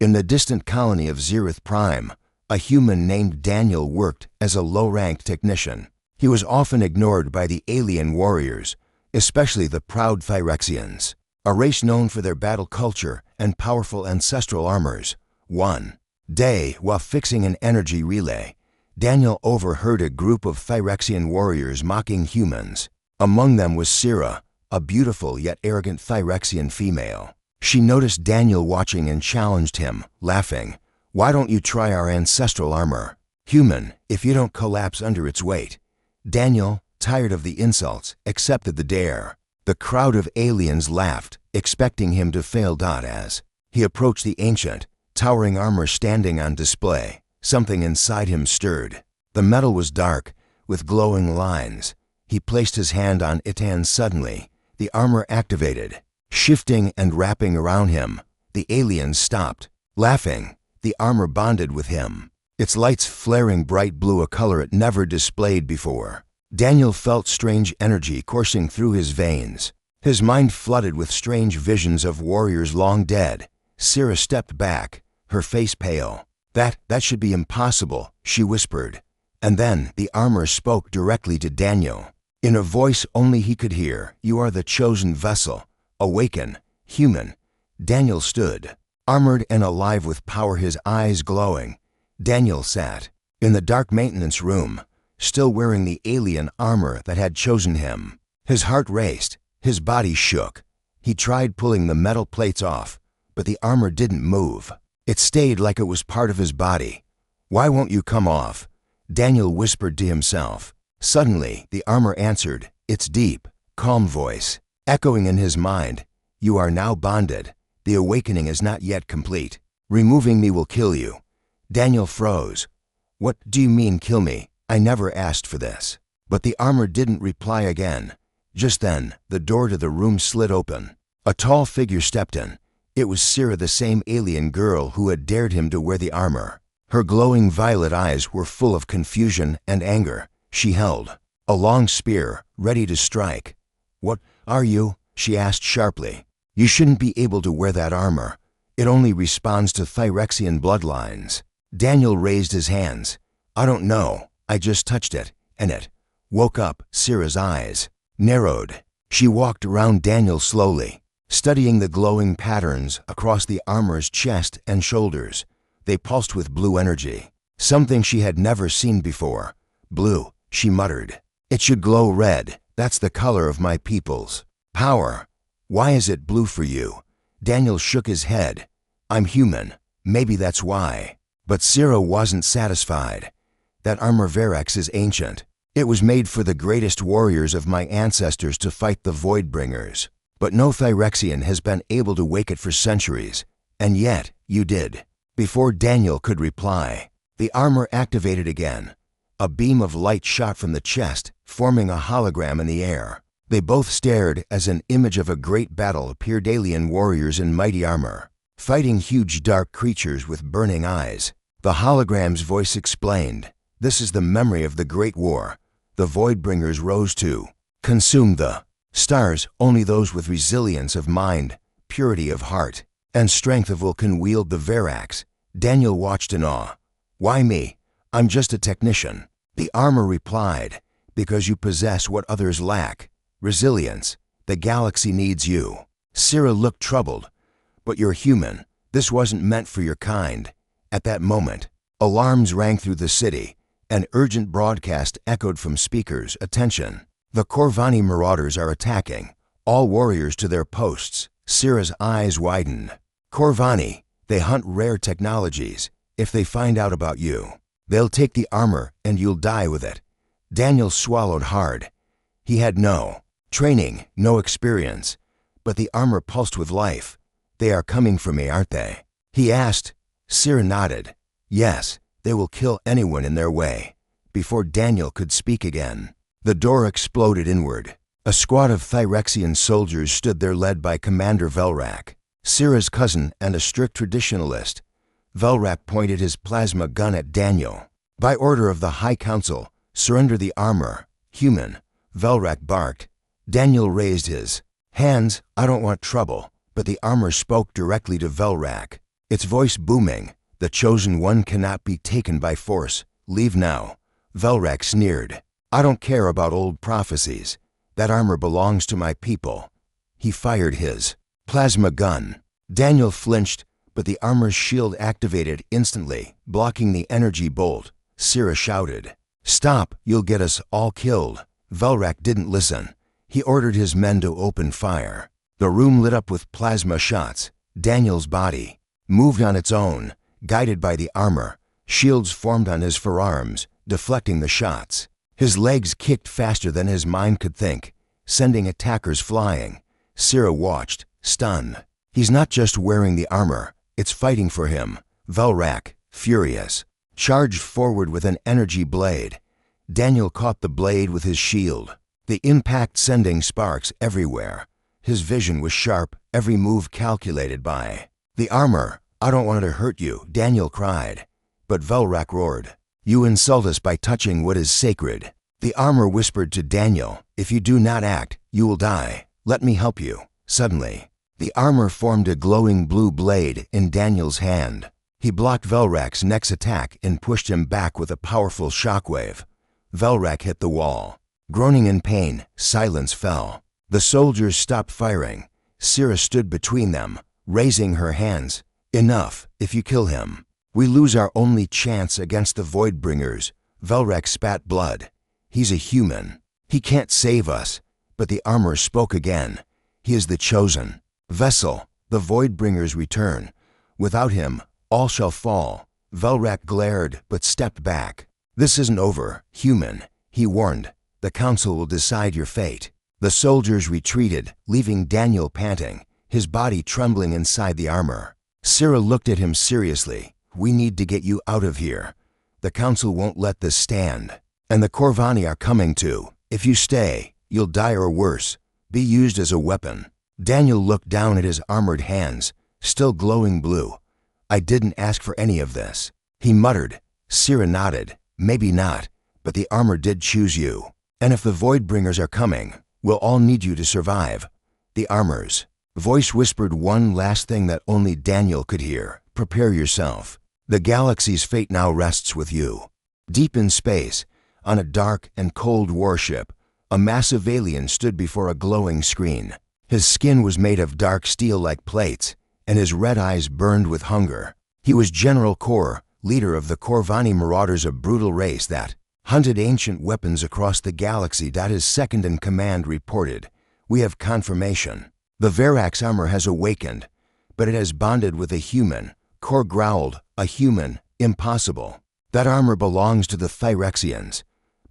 In the distant colony of Zereth Prime, a human named Daniel worked as a low-ranked technician. He was often ignored by the alien warriors, especially the proud Phyrexians, a race known for their battle culture and powerful ancestral armors. One day, while fixing an energy relay, Daniel overheard a group of Phyrexian warriors mocking humans. Among them was Sira, a beautiful yet arrogant Phyrexian female. She noticed Daniel watching and challenged him, laughing, "Why don't you try our ancestral armor? Human, if you don't collapse under its weight." Daniel, tired of the insults, accepted the dare. The crowd of aliens laughed, expecting him to fail. As he approached the ancient, towering armor standing on display, something inside him stirred. The metal was dark, with glowing lines. He placed his hand on it and suddenly, the armor activated. Shifting and wrapping around him, the aliens stopped. Laughing, the armor bonded with him, its lights flaring bright blue, a color it never displayed before. Daniel felt strange energy coursing through his veins. His mind flooded with strange visions of warriors long dead. Sira stepped back, her face pale. That should be impossible," she whispered. And then the armor spoke directly to Daniel. In a voice only he could hear, "You are the chosen vessel. Awaken, human." Daniel stood, armored and alive with power, his eyes glowing. Daniel sat in the dark maintenance room, still wearing the alien armor that had chosen him. His heart raced, his body shook. He tried pulling the metal plates off, but the armor didn't move. It stayed like it was part of his body. "Why won't you come off?" Daniel whispered to himself. Suddenly, the armor answered, its deep, calm voice, echoing in his mind, "You are now bonded. The awakening is not yet complete. Removing me will kill you." Daniel froze. "What do you mean, kill me? I never asked for this." But the armor didn't reply again. Just then, the door to the room slid open. A tall figure stepped in. It was Sira, the same alien girl who had dared him to wear the armor. Her glowing violet eyes were full of confusion and anger. She held a long spear, ready to strike. "What are you?" she asked sharply. "You shouldn't be able to wear that armor. It only responds to Phyrexian bloodlines." Daniel raised his hands. "I don't know. I just touched it, and it woke up." Sira's eyes narrowed. She walked around Daniel slowly, studying the glowing patterns across the armor's chest and shoulders. They pulsed with blue energy, something she had never seen before. "Blue," she muttered. "It should glow red. That's the color of my people's power. Why is it blue for you?" Daniel shook his head. "I'm human. Maybe that's why." But Sira wasn't satisfied. "That armor Verax is ancient. It was made for the greatest warriors of my ancestors to fight the Voidbringers. But no Phyrexian has been able to wake it for centuries. And yet, you did." Before Daniel could reply, the armor activated again. A beam of light shot from the chest, forming a hologram in the air. They both stared as an image of a great battle appeared. Alien warriors in mighty armor, fighting huge dark creatures with burning eyes. The hologram's voice explained, "This is the memory of the Great War. The Voidbringers rose to consume the stars. Only those with resilience of mind, purity of heart, and strength of will can wield the Verax." Daniel watched in awe. "Why me? I'm just a technician." The armor replied, "Because you possess what others lack. Resilience. The galaxy needs you." Sira looked troubled. "But you're human. This wasn't meant for your kind." At that moment, alarms rang through the city. An urgent broadcast echoed from speakers. "Attention. The Corvani marauders are attacking. All warriors to their posts." Sira's eyes widened. "Corvani, they hunt rare technologies. If they find out about you, they'll take the armor and you'll die with it." Daniel swallowed hard. He had no training, no experience, but the armor pulsed with life. "They are coming for me, aren't they?" he asked. Sira nodded. "Yes, they will kill anyone in their way." Before Daniel could speak again, the door exploded inward. A squad of Phyrexian soldiers stood there, led by Commander Velrak, Sira's cousin and a strict traditionalist. Velrak pointed his plasma gun at Daniel. "By order of the High Council, surrender the armor, human." Velrak barked. Daniel raised his hands. "I don't want trouble." But the armor spoke directly to Velrak. its voice booming. "The chosen one cannot be taken by force. Leave now." Velrak sneered. "I don't care about old prophecies. That armor belongs to my people." He fired his plasma gun. Daniel flinched, but the armor's shield activated instantly, blocking the energy bolt. Sira shouted, "Stop, you'll get us all killed." Velrak didn't listen. He ordered his men to open fire. The room lit up with plasma shots. Daniel's body moved on its own, guided by the armor. Shields formed on his forearms, deflecting the shots. His legs kicked faster than his mind could think, sending attackers flying. Sira watched, stunned. He's not just wearing the armor, it's fighting for him. Velrak, furious, charged forward with an energy blade. Daniel caught the blade with his shield, the impact sending sparks everywhere. His vision was sharp, every move calculated by the armor. "I don't want to hurt you," Daniel cried. But Velrak roared, "You insult us by touching what is sacred." The armor whispered to Daniel, "If you do not act, you will die. Let me help you." Suddenly, the armor formed a glowing blue blade in Daniel's hand. He blocked Velrak's next attack and pushed him back with a powerful shockwave. Velrak hit the wall. Groaning in pain, silence fell. The soldiers stopped firing. Sira stood between them, raising her hands. "Enough. If you kill him, we lose our only chance against the Voidbringers." Velrak spat blood. "He's a human. He can't save us." But the armor spoke again. "He is the chosen vessel. The Voidbringers return. Without him, all shall fall." Velrak glared but stepped back. "This isn't over, human," he warned. "The council will decide your fate." The soldiers retreated, leaving Daniel panting, his body trembling inside the armor. Sira looked at him seriously. "We need to get you out of here. The council won't let this stand. And the Corvani are coming too. If you stay, you'll die or worse, be used as a weapon." Daniel looked down at his armored hands, still glowing blue. "I didn't ask for any of this," he muttered. Sira nodded. "Maybe not, but the armor did choose you. And if the Voidbringers are coming, we'll all need you to survive." The armor's voice whispered one last thing that only Daniel could hear. "Prepare yourself. The galaxy's fate now rests with you." Deep in space, on a dark and cold warship, a massive alien stood before a glowing screen. His skin was made of dark steel-like plates, and his red eyes burned with hunger. He was General Kor, leader of the Corvani marauders, a brutal race that hunted ancient weapons across the galaxy. His second-in-command reported, "We have confirmation. The Verak's armor has awakened, but it has bonded with a human." Kor growled, "A human? Impossible. That armor belongs to the Phyrexians.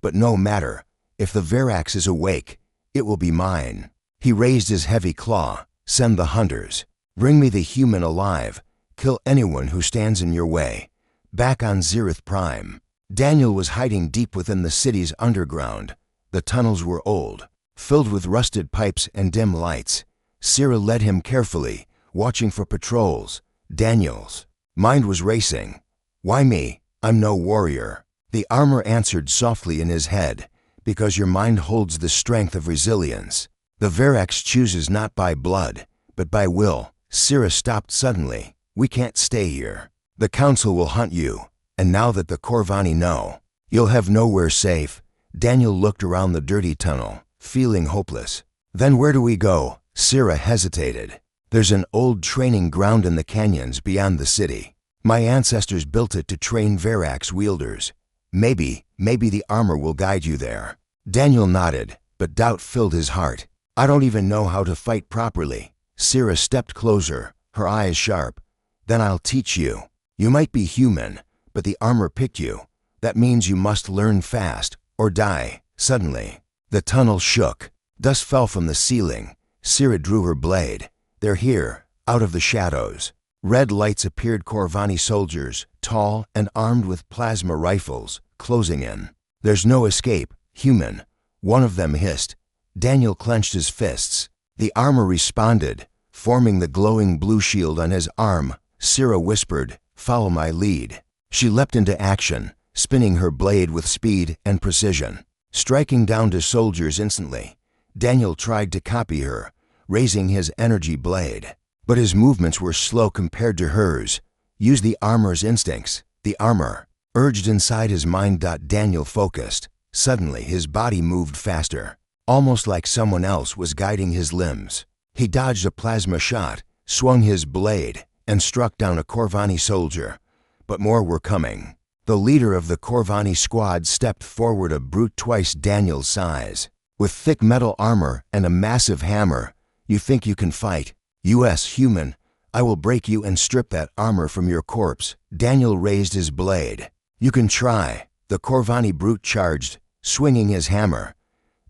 But no matter. If the Verax is awake, it will be mine." He raised his heavy claw. "Send the hunters. Bring me the human alive. Kill anyone who stands in your way." Back on Zerith Prime, Daniel was hiding deep within the city's underground. The tunnels were old, filled with rusted pipes and dim lights. Sira led him carefully, watching for patrols. Daniel's mind was racing. "Why me? I'm no warrior." The armor answered softly in his head, "Because your mind holds the strength of resilience. The Verax chooses not by blood, but by will." Sira stopped suddenly. "We can't stay here. The council will hunt you, and now that the Corvani know, you'll have nowhere safe." Daniel looked around the dirty tunnel, feeling hopeless. "Then where do we go?" Sira hesitated. "There's an old training ground in the canyons beyond the city. My ancestors built it to train Verax wielders. Maybe the armor will guide you there." Daniel nodded, but doubt filled his heart. "I don't even know how to fight properly." Sira stepped closer, her eyes sharp. "Then I'll teach you. You might be human, but the armor picked you. That means you must learn fast, or die." Suddenly, the tunnel shook. Dust fell from the ceiling. Sira drew her blade. "They're here, out of the shadows." Red lights appeared. Corvani soldiers, tall and armed with plasma rifles, closing in. "There's no escape, human," one of them hissed. Daniel clenched his fists. The armor responded, forming the glowing blue shield on his arm. Sira whispered, "Follow my lead." She leapt into action, spinning her blade with speed and precision, striking down to soldiers instantly. Daniel tried to copy her, raising his energy blade, but his movements were slow compared to hers. Use the armor's instincts. The armor urged inside his mind. Daniel focused. Suddenly, his body moved faster, almost like someone else was guiding his limbs. He dodged a plasma shot, swung his blade, and struck down a Corvani soldier. But more were coming. The leader of the Corvani squad stepped forward, a brute twice Daniel's size, with thick metal armor and a massive hammer. You think you can fight? U.S. human, I will break you and strip that armor from your corpse. Daniel raised his blade. You can try. The Corvani brute charged, swinging his hammer.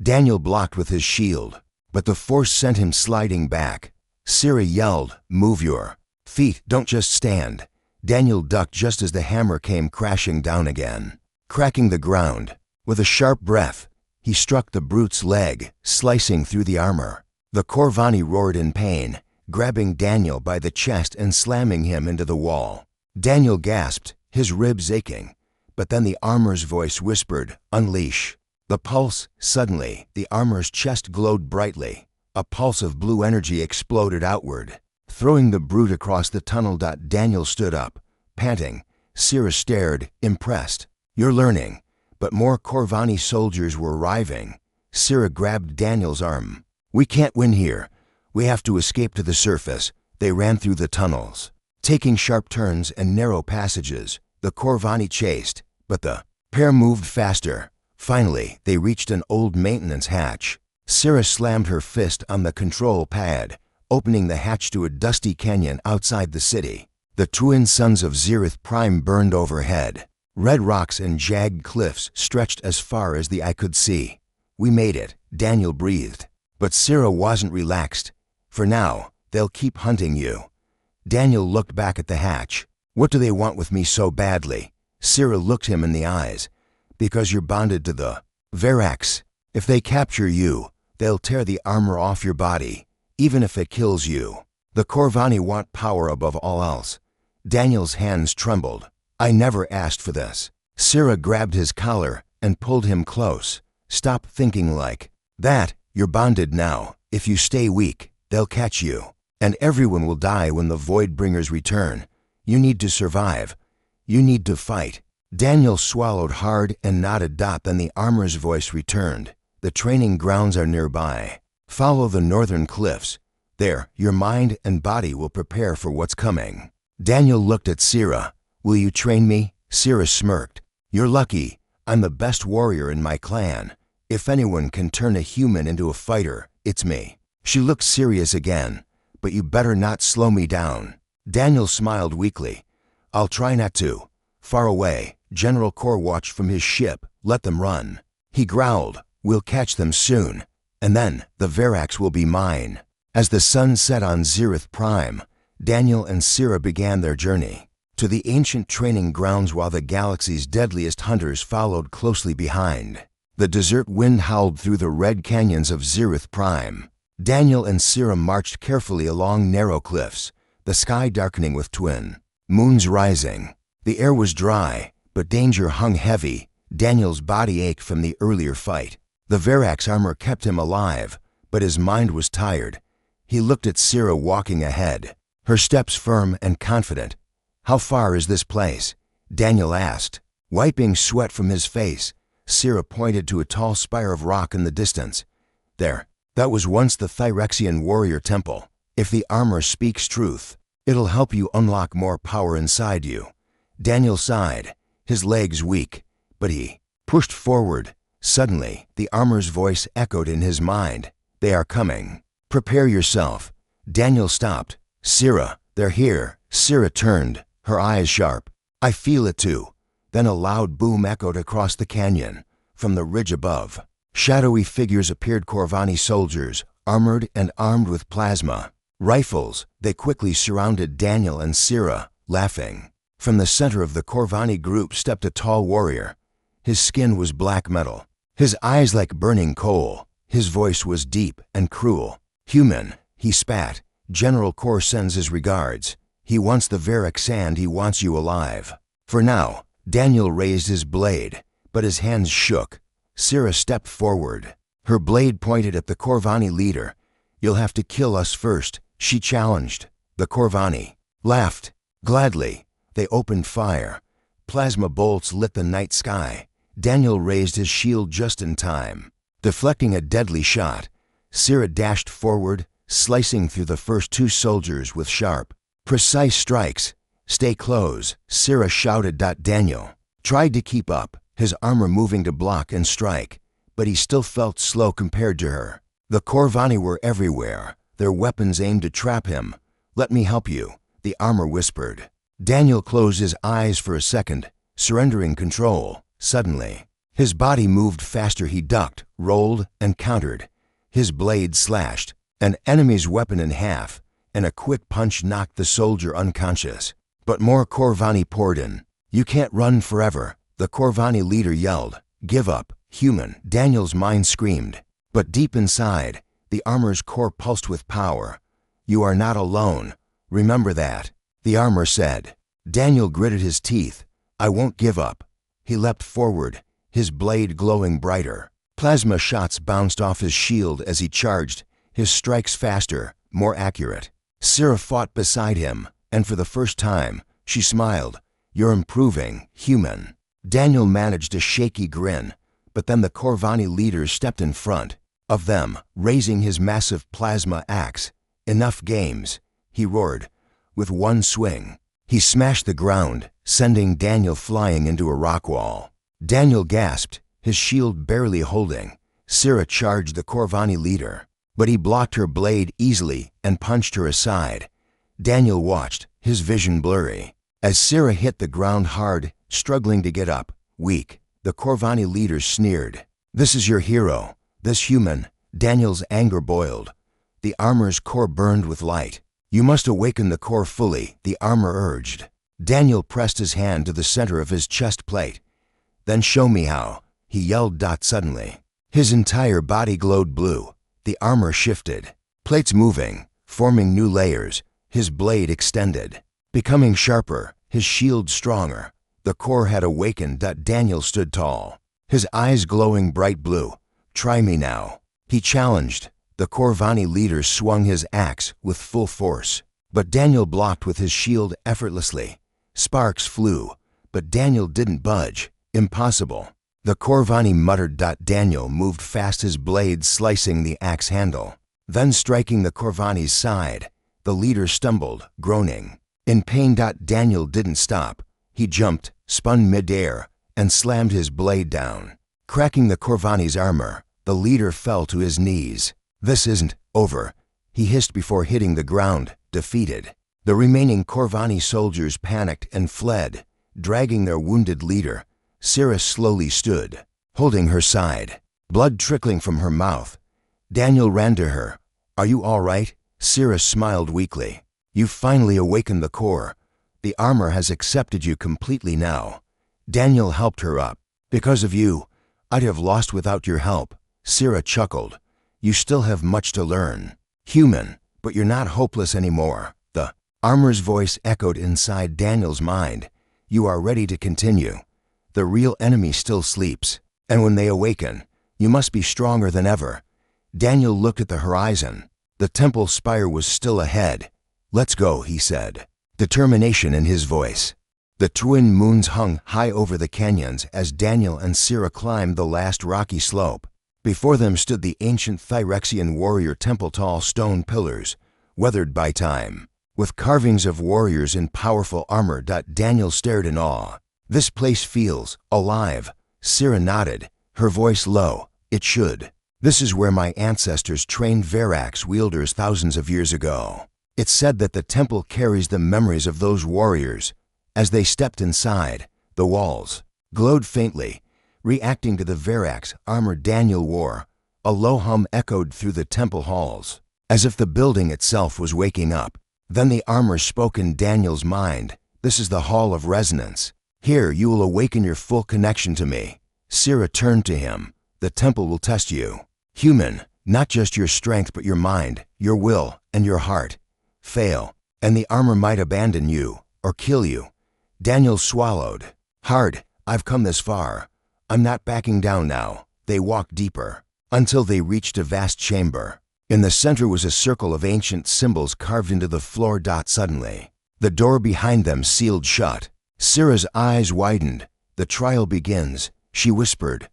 Daniel blocked with his shield, but the force sent him sliding back. Sira yelled, move your feet, don't just stand. Daniel ducked just as the hammer came crashing down again, cracking the ground. With a sharp breath, he struck the brute's leg, slicing through the armor. The Corvani roared in pain, grabbing Daniel by the chest and slamming him into the wall. Daniel gasped, his ribs aching, but then the armor's voice whispered, unleash. The pulse. Suddenly, the armor's chest glowed brightly. A pulse of blue energy exploded outward, throwing the brute across the tunnel. Daniel stood up, panting. Sira stared, impressed. You're learning. But more Corvani soldiers were arriving. Sira grabbed Daniel's arm. We can't win here. We have to escape to the surface. They ran through the tunnels, taking sharp turns and narrow passages. The Corvani chased, but the pair moved faster. Finally, they reached an old maintenance hatch. Sira slammed her fist on the control pad, opening the hatch to a dusty canyon outside the city. The twin suns of Zereth Prime burned overhead. Red rocks and jagged cliffs stretched as far as the eye could see. We made it, Daniel breathed. But Sira wasn't relaxed. For now, they'll keep hunting you. Daniel looked back at the hatch. What do they want with me so badly? Sira looked him in the eyes. Because you're bonded to the Verax. If they capture you, they'll tear the armor off your body, even if it kills you. The Corvani want power above all else. Daniel's hands trembled. I never asked for this. Sira grabbed his collar and pulled him close. Stop thinking like that. You're bonded now. If you stay weak, they'll catch you. And everyone will die when the Voidbringers return. You need to survive. You need to fight. Daniel swallowed hard and nodded. Then the armor's voice returned. The training grounds are nearby. Follow the northern cliffs. There, your mind and body will prepare for what's coming. Daniel looked at Sira. Will you train me? Sira smirked. You're lucky. I'm the best warrior in my clan. If anyone can turn a human into a fighter, it's me. She looked serious again. But you better not slow me down. Daniel smiled weakly. I'll try not to. Far away, General Kor watched from his ship. Let them run. He growled. We'll catch them soon. And then, the Verax will be mine. As the sun set on Zereth Prime, Daniel and Sira began their journey to the ancient training grounds while the galaxy's deadliest hunters followed closely behind. The desert wind howled through the red canyons of Zereth Prime. Daniel and Sira marched carefully along narrow cliffs, the sky darkening with twin moons rising. The air was dry, but danger hung heavy. Daniel's body ached from the earlier fight. The Verax armor kept him alive, but his mind was tired. He looked at Sira walking ahead, her steps firm and confident. How far is this place? Daniel asked. Wiping sweat from his face, Sira pointed to a tall spire of rock in the distance. There, that was once the Thyrexian warrior temple. If the armor speaks truth, it'll help you unlock more power inside you. Daniel sighed, his legs weak, but he pushed forward. Suddenly, the armor's voice echoed in his mind. They are coming. Prepare yourself. Daniel stopped. Sira, they're here. Sira turned, her eyes sharp. I feel it too. Then a loud boom echoed across the canyon. From the ridge above, shadowy figures appeared. Corvani soldiers, armored and armed with plasma rifles. They quickly surrounded Daniel and Sira, laughing. From the center of the Corvani group stepped a tall warrior. His skin was black metal, his eyes like burning coal. His voice was deep and cruel. Human, he spat. General Kor sends his regards. He wants the Verax and he wants you alive. For now, Daniel raised his blade, but his hands shook. Sira stepped forward. Her blade pointed at the Corvani leader. You'll have to kill us first, she challenged. The Corvani laughed. Gladly. They opened fire. Plasma bolts lit the night sky. Daniel raised his shield just in time. Deflecting a deadly shot, Sira dashed forward, slicing through the first two soldiers with sharp, precise strikes. "Stay close," Sira shouted. Daniel tried to keep up, his armor moving to block and strike, but he still felt slow compared to her. The Corvani were everywhere, their weapons aimed to trap him. "Let me help you," the armor whispered. Daniel closed his eyes for a second, surrendering control. Suddenly, his body moved faster. He ducked, rolled, and countered. His blade slashed an enemy's weapon in half, and a quick punch knocked the soldier unconscious. But more Corvani poured in. "You can't run forever," the Corvani leader yelled. "Give up, human," Daniel's mind screamed. But deep inside, the armor's core pulsed with power. "You are not alone. Remember that," the armor said. Daniel gritted his teeth. "I won't give up." He leapt forward, his blade glowing brighter. Plasma shots bounced off his shield as he charged, his strikes faster, more accurate. Sira fought beside him, and for the first time, she smiled. "You're improving, human." Daniel managed a shaky grin, but then the Corvani leader stepped in front of them, raising his massive plasma axe. "Enough games," he roared. With one swing, he smashed the ground, sending Daniel flying into a rock wall. Daniel gasped, his shield barely holding. Sira charged the Corvani leader, but he blocked her blade easily and punched her aside. Daniel watched, his vision blurry, as Sira hit the ground hard, struggling to get up. "Weak," the Corvani leader sneered. "This is your hero, this human." Daniel's anger boiled. The armor's core burned with light. "You must awaken the core fully," the armor urged. Daniel pressed his hand to the center of his chest plate. "Then show me how," he yelled. Suddenly, his entire body glowed blue. The armor shifted, plates moving, forming new layers. His blade extended, becoming sharper, his shield stronger. The core had awakened. Daniel stood tall, his eyes glowing bright blue. "Try me now," he challenged. The Corvani leader swung his axe with full force, but Daniel blocked with his shield effortlessly. Sparks flew, but Daniel didn't budge. "Impossible," the Corvani muttered. Daniel moved fast, his blade slicing the axe handle, then striking the Corvani's side. The leader stumbled, groaning in pain. Daniel didn't stop. He jumped, spun midair, and slammed his blade down, cracking the Corvani's armor. The leader fell to his knees. "This isn't over," he hissed before hitting the ground, defeated. The remaining Corvani soldiers panicked and fled, dragging their wounded leader. Sira slowly stood, holding her side, blood trickling from her mouth. Daniel ran to her. "Are you all right?" Sira smiled weakly. "You've finally awakened the core. The armor has accepted you completely now." Daniel helped her up. "Because of you, I'd have lost without your help." Sira chuckled. "You still have much to learn, human, but you're not hopeless anymore." The armor's voice echoed inside Daniel's mind. "You are ready to continue. The real enemy still sleeps, and when they awaken, you must be stronger than ever." Daniel looked at the horizon. The temple spire was still ahead. "Let's go," he said, determination in his voice. The twin moons hung high over the canyons as Daniel and Sira climbed the last rocky slope. Before them stood the ancient Phyrexian warrior temple, tall stone pillars, weathered by time, with carvings of warriors in powerful armor. Daniel stared in awe. "This place feels alive." Sira nodded, her voice low. "It should. This is where my ancestors trained Verax wielders thousands of years ago." It's said that the temple carries the memories of those warriors. As they stepped inside, the walls glowed faintly, reacting to the Verax armor Daniel wore. A low hum echoed through the temple halls, as if the building itself was waking up. Then the armor spoke in Daniel's mind. "This is the Hall of Resonance. Here you will awaken your full connection to me." Sira turned to him. "The temple will test you, human, not just your strength but your mind, your will, and your heart. Fail, and the armor might abandon you, or kill you." Daniel swallowed hard. "I've come this far. I'm not backing down now." They walked deeper, until they reached a vast chamber. In the center was a circle of ancient symbols carved into the floor. Suddenly, The door behind them sealed shut. Syrah's eyes widened. "The trial begins," she whispered.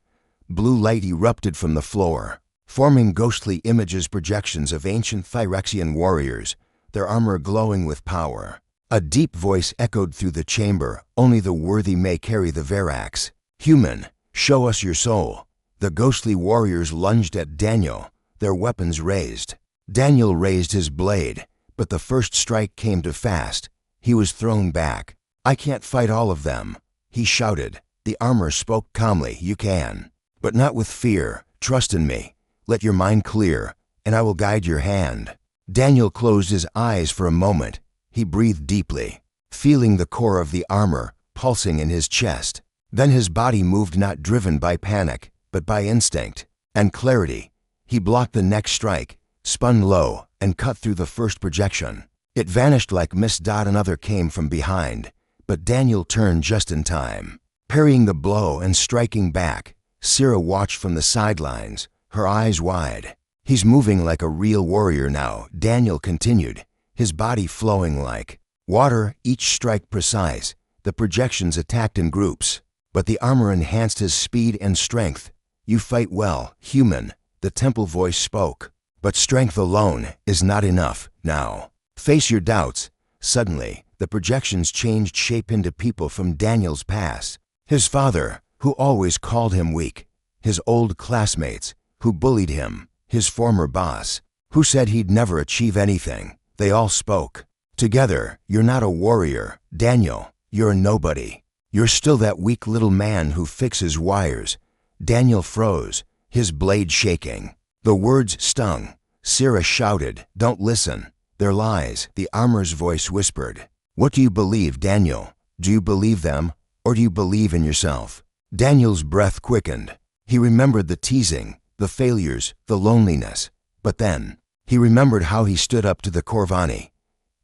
Blue light erupted from the floor, forming ghostly images, projections of ancient Phyrexian warriors, their armor glowing with power. A deep voice echoed through the chamber, "Only the worthy may carry the Verax. Human, show us your soul." The ghostly warriors lunged at Daniel, their weapons raised. Daniel raised his blade, but the first strike came too fast. He was thrown back. "I can't fight all of them," he shouted. The armor spoke calmly, "You can, but not with fear. Trust in me. Let your mind clear, and I will guide your hand." Daniel closed his eyes for a moment. He breathed deeply, feeling the core of the armor pulsing in his chest. Then his body moved, not driven by panic, but by instinct and clarity. He blocked the next strike, spun low, and cut through the first projection. It vanished like mist. Another came from behind, but Daniel turned just in time, parrying the blow and striking back. Syrah watched from the sidelines, her eyes wide. "He's moving like a real warrior now," Daniel continued, his body flowing like water, each strike precise. The projections attacked in groups, but the armor enhanced his speed and strength. "You fight well, human," the temple voice spoke. "But strength alone is not enough. Now, face your doubts." Suddenly, the projections changed shape into people from Daniel's past. His father, who always called him weak. His old classmates, who bullied him. His former boss, who said he'd never achieve anything. They all spoke. Together, "You're not a warrior, Daniel. You're a nobody. You're still that weak little man who fixes wires." Daniel froze, his blade shaking. The words stung. Syrah shouted, "Don't listen. They're lies." The armor's voice whispered, "What do you believe, Daniel? Do you believe them, or do you believe in yourself?" Daniel's breath quickened. He remembered the teasing, the failures, the loneliness. But then, he remembered how he stood up to the Corvani,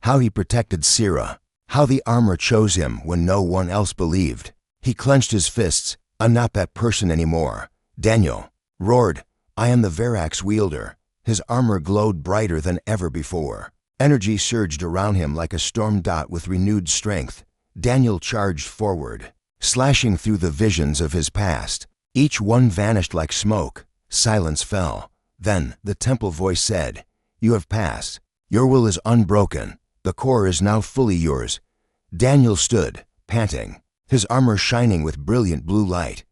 how he protected Syrah, how the armor chose him when no one else believed. He clenched his fists. "I'm not that person anymore." Daniel roared, "I am the Verax wielder." His armor glowed brighter than ever before. Energy surged around him like a storm with renewed strength. Daniel charged forward, slashing through the visions of his past. Each one vanished like smoke. Silence fell. Then the temple voice said, "You have passed. Your will is unbroken. The core is now fully yours." Daniel stood, panting, his armor shining with brilliant blue light.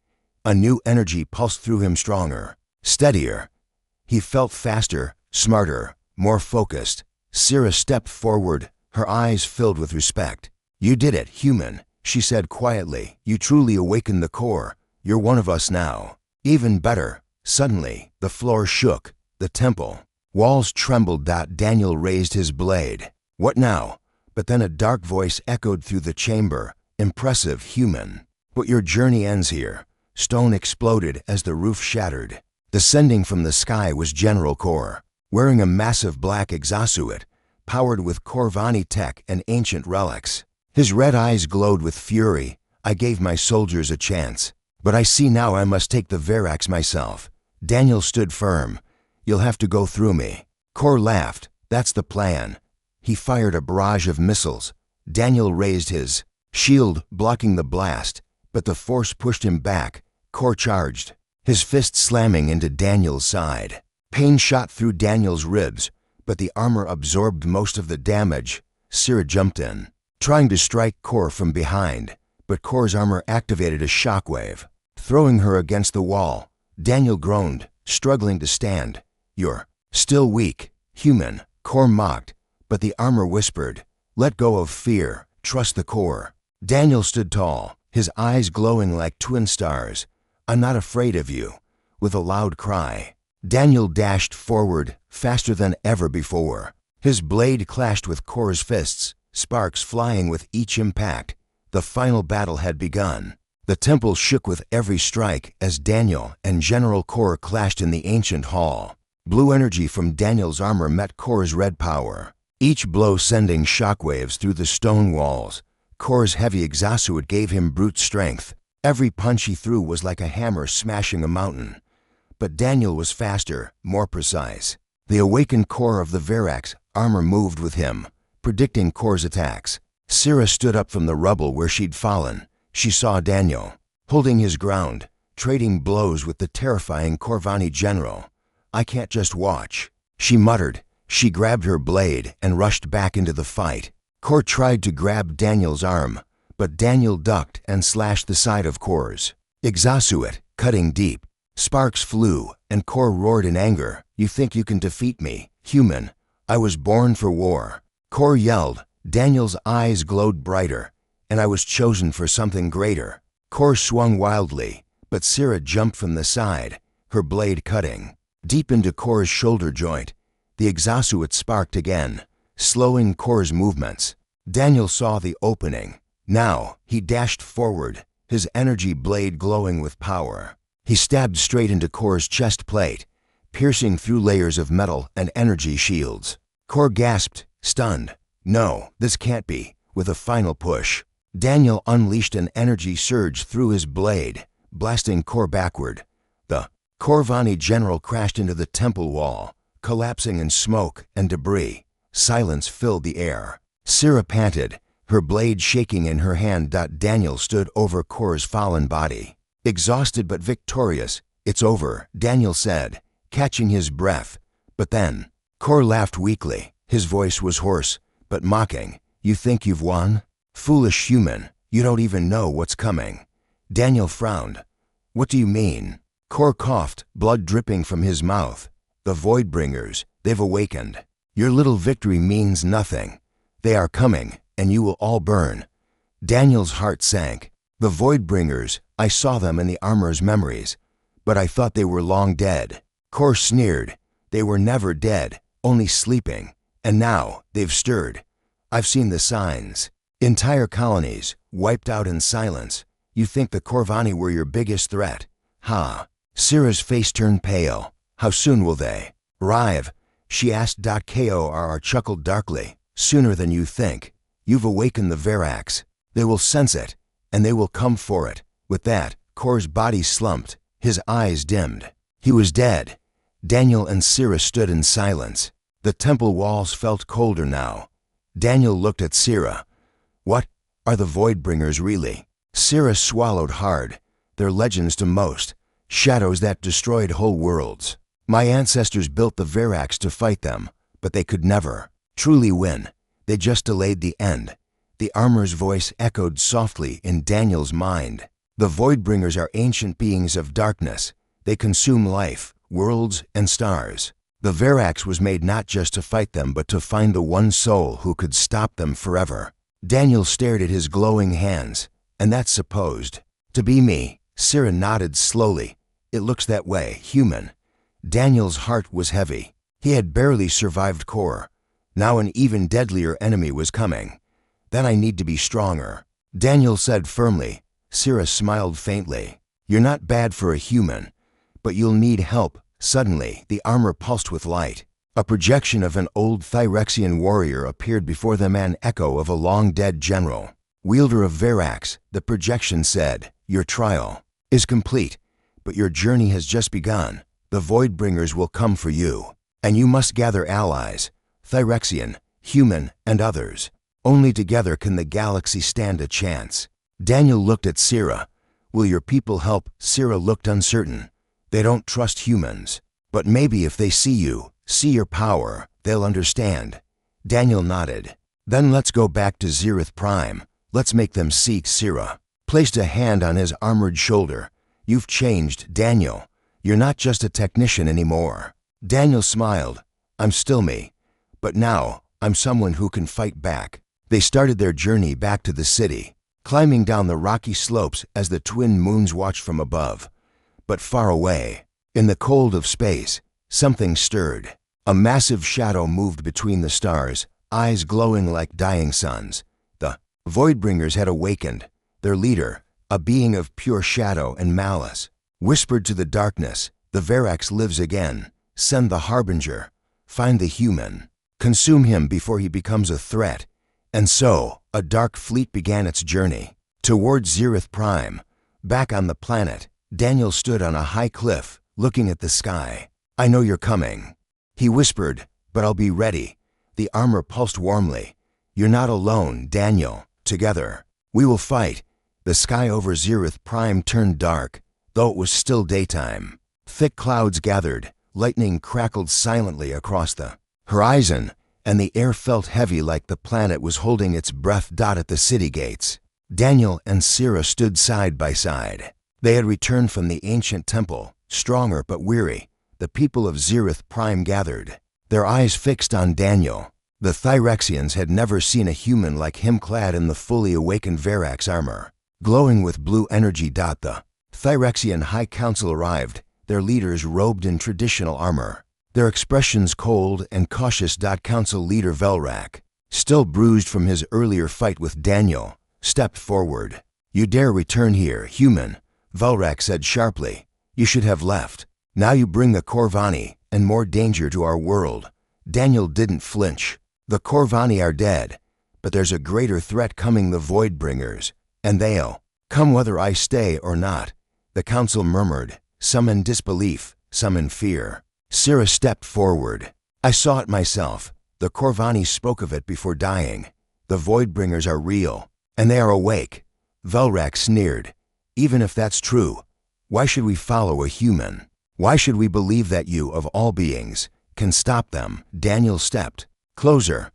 A new energy pulsed through him, stronger, steadier. He felt faster, smarter, more focused. Syrah stepped forward, her eyes filled with respect. "You did it, human," she said quietly. "You truly awakened the core. You're one of us now." Even better. Suddenly, the floor shook, the temple walls trembled. Daniel raised his blade. "What now?" But then a dark voice echoed through the chamber, "Impressive, human. But your journey ends here." Stone exploded as the roof shattered. Descending from the sky was General Kor, wearing a massive black exosuit, powered with Corvani tech and ancient relics. His red eyes glowed with fury. "I gave my soldiers a chance, but I see now I must take the Verax myself." Daniel stood firm. "You'll have to go through me." Kor laughed. "That's the plan." He fired a barrage of missiles. Daniel raised his shield, blocking the blast, but the force pushed him back. Kor charged, his fist slamming into Daniel's side. Pain shot through Daniel's ribs, but the armor absorbed most of the damage. Syrah jumped in, trying to strike Kor from behind, but Kor's armor activated a shockwave, throwing her against the wall. Daniel groaned, struggling to stand. "You're still weak, human," Kor mocked, but the armor whispered, "Let go of fear, trust the core." Daniel stood tall, his eyes glowing like twin stars. "I'm not afraid of you." With a loud cry, Daniel dashed forward, faster than ever before. His blade clashed with Kor's fists, sparks flying with each impact. The final battle had begun. The temple shook with every strike as Daniel and General Kor clashed in the ancient hall. Blue energy from Daniel's armor met Kor's red power, each blow sending shockwaves through the stone walls. Kor's heavy exosuit gave him brute strength. Every punch he threw was like a hammer smashing a mountain. But Daniel was faster, more precise. The awakened core of the Verax armor moved with him, predicting Kor's attacks. Sira stood up from the rubble where she'd fallen. She saw Daniel, holding his ground, trading blows with the terrifying Corvani general. "I can't just watch," she muttered. She grabbed her blade and rushed back into the fight. Cor tried to grab Daniel's arm, but Daniel ducked and slashed the side of Cor's exosuit, cutting deep. Sparks flew, and Cor roared in anger. "You think you can defeat me, human? I was born for war." Cor yelled. Daniel's eyes glowed brighter. "And I was chosen for something greater." Cor swung wildly, but Sira jumped from the side, her blade cutting deep into Cor's shoulder joint. The exosuit sparked again, slowing Cor's movements. Daniel saw the opening. Now he dashed forward, his energy blade glowing with power. He stabbed straight into Cor's chest plate, piercing through layers of metal and energy shields. Cor gasped, stunned. "No, this can't be." With a final push, Daniel unleashed an energy surge through his blade, blasting Cor backward. The Corvani general crashed into the temple wall, collapsing in smoke and debris. Silence filled the air. Sira panted, her blade shaking in her hand. Daniel stood over Cor's fallen body, exhausted but victorious. "It's over," Daniel said, catching his breath. But then, Cor laughed weakly. His voice was hoarse, but mocking. "You think you've won? Foolish human, you don't even know what's coming." Daniel frowned. "What do you mean?" Cor coughed, blood dripping from his mouth. "The Voidbringers, they've awakened. Your little victory means nothing. They are coming, and you will all burn." Daniel's heart sank. "The Voidbringers, I saw them in the armor's memories, but I thought they were long dead." Cor sneered. "They were never dead, only sleeping. And now they've stirred. I've seen the signs. Entire colonies, wiped out in silence. You think the Corvani were your biggest threat? Ha." Sira's face turned pale. "How soon will they arrive?" she asked. Kor chuckled darkly. "Sooner than you think. You've awakened the Verax. They will sense it, and they will come for it." With that, Cor's body slumped, his eyes dimmed. He was dead. Daniel and Sira stood in silence. The temple walls felt colder now. Daniel looked at Sira. "What are the Voidbringers really?" Sira swallowed hard. "They're legends to most, shadows that destroyed whole worlds. My ancestors built the Verax to fight them, but they could never truly win. They just delayed the end." The armor's voice echoed softly in Daniel's mind. "The Voidbringers are ancient beings of darkness. They consume life, worlds, and stars. The Verax was made not just to fight them, but to find the one soul who could stop them forever." Daniel stared at his glowing hands. "And that's supposed to be me." Sira nodded slowly. "It looks that way, human." Daniel's heart was heavy. He had barely survived Cor. Now an even deadlier enemy was coming. "Then I need to be stronger," Daniel said firmly. Sira smiled faintly. "You're not bad for a human, but you'll need help." Suddenly, the armor pulsed with light. A projection of an old Thyrexian warrior appeared before them, an echo of a long-dead general. "Wielder of Verax," the projection said, "your trial is complete, but your journey has just begun. The Voidbringers will come for you, and you must gather allies, Thyrexian, human, and others. Only together can the galaxy stand a chance." Daniel looked at Sira. "Will your people help?" Sira looked uncertain. "They don't trust humans, but maybe if they see you, see your power, they'll understand." Daniel nodded. "Then let's go back to Zereth Prime. Let's make them see." Sira placed a hand on his armored shoulder. "You've changed, Daniel. You're not just a technician anymore." Daniel smiled. "I'm still me, but now I'm someone who can fight back." They started their journey back to the city, climbing down the rocky slopes as the twin moons watched from above. But far away, in the cold of space, something stirred. A massive shadow moved between the stars, eyes glowing like dying suns. The Voidbringers had awakened. Their leader, a being of pure shadow and malice, whispered to the darkness, "The Verax lives again. Send the Harbinger. Find the human. Consume him before he becomes a threat." And so, a dark fleet began its journey towards Zereth Prime. Back on the planet, Daniel stood on a high cliff, looking at the sky. "I know you're coming," he whispered, "but I'll be ready." The armor pulsed warmly. "You're not alone, Daniel. Together, we will fight." The sky over Zereth Prime turned dark, though it was still daytime. Thick clouds gathered, lightning crackled silently across the horizon, and the air felt heavy like the planet was holding its breath. At the city gates, Daniel and Sira stood side by side. They had returned from the ancient temple, stronger but weary. The people of Zereth Prime gathered, their eyes fixed on Daniel. The Thyrexians had never seen a human like him, clad in the fully awakened Verax armor, glowing with blue energy. The Thyrexian High Council arrived, their leaders robed in traditional armor, their expressions cold and cautious. Council leader Velrak, still bruised from his earlier fight with Daniel, stepped forward. "You dare return here, human," Velrak said sharply. "You should have left. Now you bring the Corvani and more danger to our world." Daniel didn't flinch. "The Corvani are dead, but there's a greater threat coming, the Voidbringers, and they'll come whether I stay or not." The council murmured, some in disbelief, some in fear. Sira stepped forward. "I saw it myself. The Corvani spoke of it before dying. The Voidbringers are real, and they are awake." Velrak sneered. "Even if that's true, why should we follow a human? Why should we believe that you, of all beings, can stop them?" Daniel stepped closer.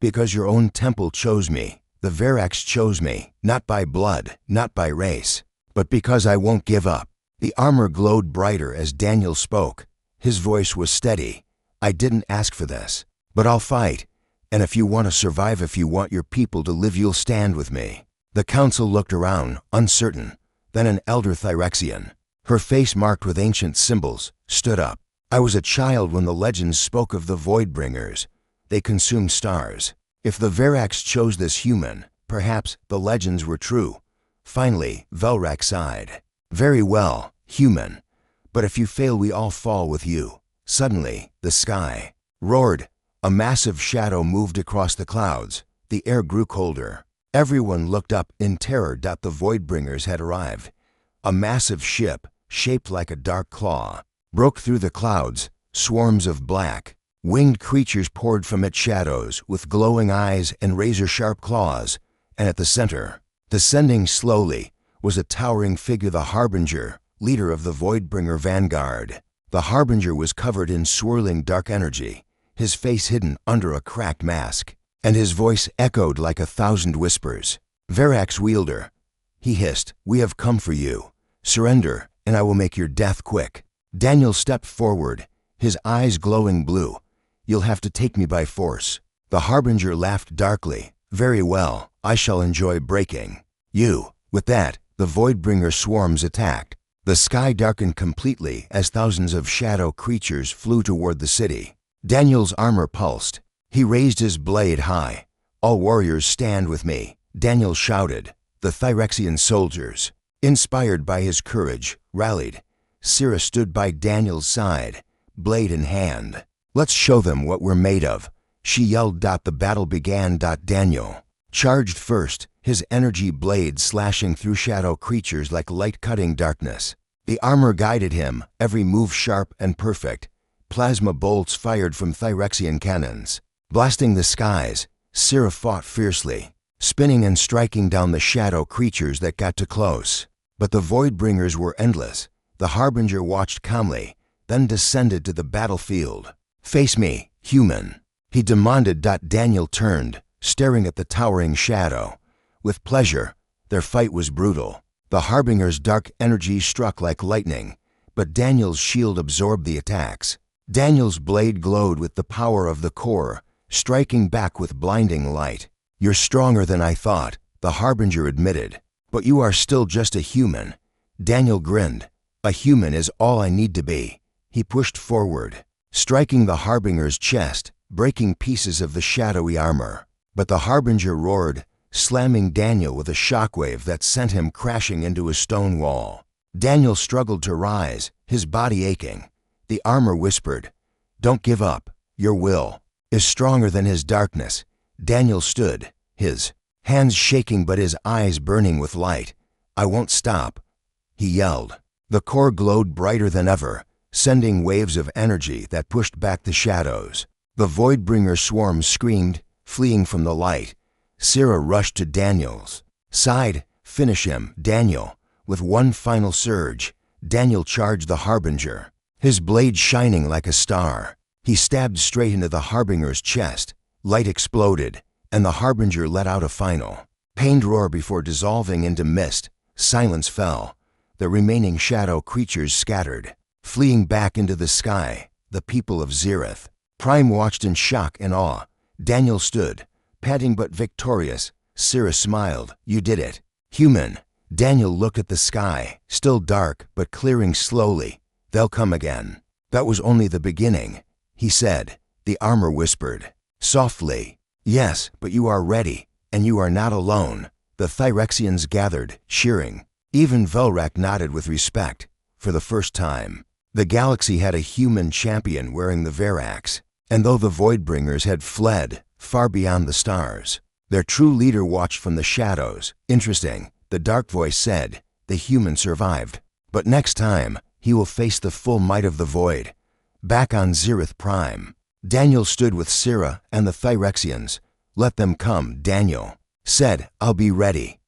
"Because your own temple chose me. The Verax chose me, not by blood, not by race, but because I won't give up." The armor glowed brighter as Daniel spoke. His voice was steady. "I didn't ask for this, but I'll fight. And if you want to survive, if you want your people to live, you'll stand with me." The council looked around, uncertain. Then an elder Thyrexian, her face marked with ancient symbols, stood up. "I was a child when the legends spoke of the Voidbringers. They consumed stars. If the Verax chose this human, perhaps the legends were true." Finally, Velrak sighed. "Very well, human. But if you fail, we all fall with you." Suddenly, the sky roared. A massive shadow moved across the clouds. The air grew colder. Everyone looked up in terror. The Voidbringers had arrived. A massive ship, shaped like a dark claw, broke through the clouds. Swarms of black, winged creatures poured from its shadows with glowing eyes and razor-sharp claws. And at the center, descending slowly, was a towering figure, the Harbinger, leader of the Voidbringer vanguard. The Harbinger was covered in swirling dark energy, his face hidden under a cracked mask, and his voice echoed like 1,000 whispers. "Verax wielder," he hissed, "we have come for you. Surrender, and I will make your death quick." Daniel stepped forward, his eyes glowing blue. "You'll have to take me by force." The Harbinger laughed darkly. "Very well, I shall enjoy breaking you." With that, the Voidbringer swarms attacked. The sky darkened completely as thousands of shadow creatures flew toward the city. Daniel's armor pulsed. He raised his blade high. "All warriors stand with me," Daniel shouted. The Thyrexian soldiers, inspired by his courage, rallied. Sira stood by Daniel's side, blade in hand. "Let's show them what we're made of," she yelled. The battle began. Daniel charged first, his energy blade slashing through shadow creatures like light cutting darkness. The armor guided him, every move sharp and perfect. Plasma bolts fired from Thyrexian cannons, blasting the skies. Sira fought fiercely, spinning and striking down the shadow creatures that got too close. But the Voidbringers were endless. The Harbinger watched calmly, then descended to the battlefield. "Face me, human," he demanded. Daniel turned, staring at the towering shadow. With pleasure, their fight was brutal. The Harbinger's dark energy struck like lightning, but Daniel's shield absorbed the attacks. Daniel's blade glowed with the power of the core, striking back with blinding light. "You're stronger than I thought," the Harbinger admitted. "But you are still just a human." Daniel grinned. "A human is all I need to be." He pushed forward, striking the Harbinger's chest, breaking pieces of the shadowy armor. But the Harbinger roared, slamming Daniel with a shockwave that sent him crashing into a stone wall. Daniel struggled to rise, his body aching. The armor whispered, "Don't give up. Your will is stronger than his darkness." Daniel stood, his hands shaking but his eyes burning with light. "I won't stop," he yelled. The core glowed brighter than ever, sending waves of energy that pushed back the shadows. The Voidbringer swarm screamed, fleeing from the light. Sira rushed to Daniel's side. Finish him, Daniel. With one final surge, Daniel charged the Harbinger, his blade shining like a star. He stabbed straight into the Harbinger's chest. Light exploded, and the Harbinger let out a final, pained roar before dissolving into mist. Silence fell. The remaining shadow creatures scattered, fleeing back into the sky. The people of Zereth Prime watched in shock and awe. Daniel stood, panting but victorious. Sira smiled. You did it, human. Daniel looked at the sky, still dark but clearing slowly. They'll come again. That was only the beginning, he said. The armor whispered, softly. Yes, but you are ready, and you are not alone. The Thyrexians gathered, cheering. Even Velrak nodded with respect. For the first time, the galaxy had a human champion wearing the Verax. And though the Voidbringers had fled far beyond the stars, their true leader watched from the shadows. Interesting, the dark voice said. The human survived. But next time, he will face the full might of the Void. Back on Zereth Prime, Daniel stood with Sira and the Thyrexians. Let them come, Daniel said. I'll be ready.